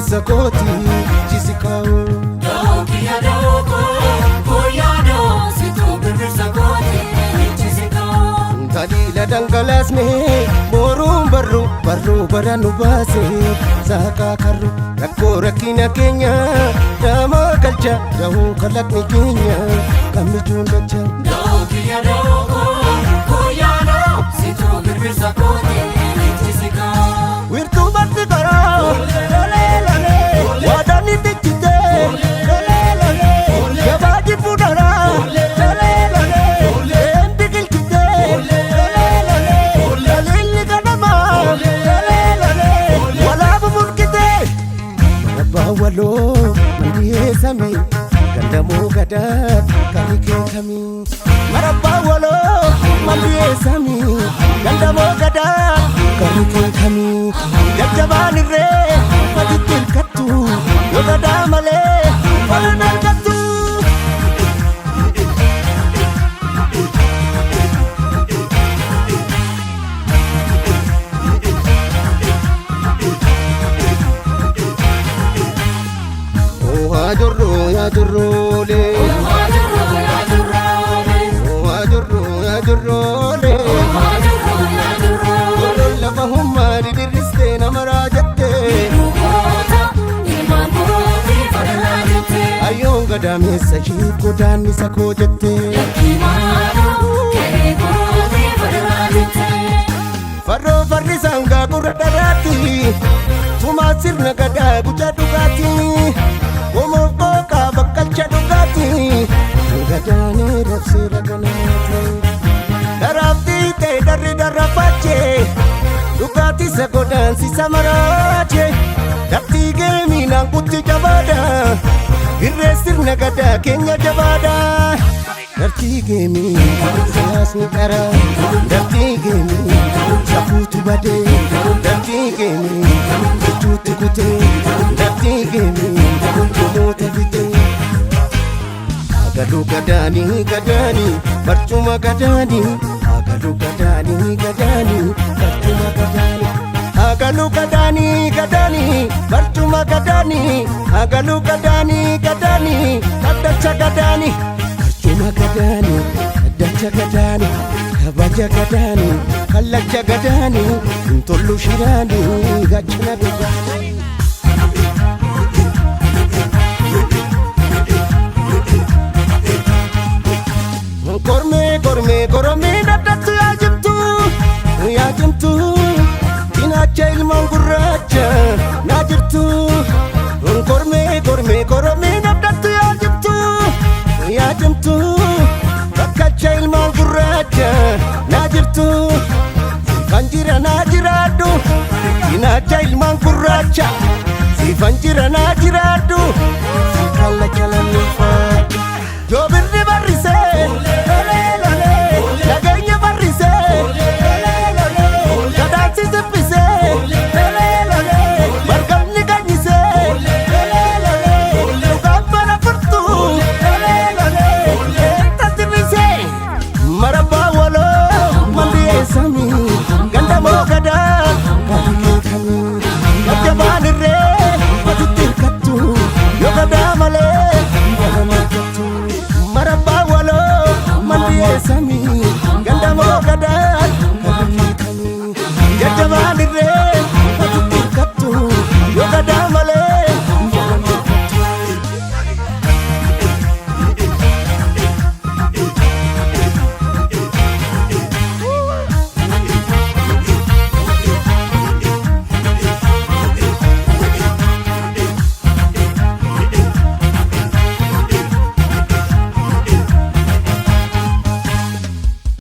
birbirsa kooti jisikaawu Dokiya doko koyado situ birbirsa kooti jisikaawu Tadila dangalasne boruun barru baranu baase saaka karru rakko rakkina keenya dama galcha dahuu kalaqni keenya kamijuun dacha Dokiya doko koyado situ birbirsa kooti jisikaawu wirtuu batti karaa lole waadani dichite lole yabaaji fuudharaa lole eembi gilchite lole laliilli ganamaa lole walaabu mulkite abbaa waloo mandiyee gandamoo gadaa kami kee kamii marabbaa waloo mandiyee gandamoo gadaa kami kee kamii jajjabaan irree matitti hirkattu yoo gadaa malee falan argattu yaa jirroolee Golol lafa hummaa didirristee nama raajattee Ayyoon gadaameessa ishii godaannisa koo jettee Farroo farri sangaa gurra dharaatti Tumaa sirna gadaa gucaa dhugaatti Omoof qooqaa bakkalcha dhugaatti Gadaanee rabsee raganaati Daraabdii ta'e darri darrafaachee Dhugaatti isa godaansisa maraachee Dabtii geemiinaan kutti jabaadha Irree sirna gadaa keenya jabaadha Dabtii geemii siyaasni qara Dabtii geemii safuutu badee Dabtii geemii jechuutti kutee Dabtii geemii namoota bitee Agadu gadaanii gadaanii barcuma gadaanii Agadu gadaanii gadaanii barcuma gadaanii Agadu gadaanii gadaanii barcuma gadaanii Agadu gadaanii gadaanii kaddacha gadaanii barcuma gadaanii kaddacha gadaanii kabaja gadaanii kallacha gadaanii intollu shiraanii gachana gadaanii Koromee daddatu yaa jimtu Cinaacha ilmaan gurraacha naa jirtu Koromee daddatu yaa jimtu Bakkalcha ilmaan gurraacha naa jirtu Siifan jira naa jiraadhu Cinaacha ilmaan gurraacha Siifan jira naa jiraadhu Kallacha lammiifaa Yoo birri barrisee Nageenya barrisee Gadaansi sibbisee Margabni ganyisee Dhugaan bana furtuu Eetta sirrisee Marabbaa waloo mandiyee samii gandamoo gadaa Katikee kamii jajjabaan irree matitti hirkattu yoo gadaa malee falan argattu Marabbaa waloo mandiyee samii gandamoo gadaa katikee kamii jajjabaan irree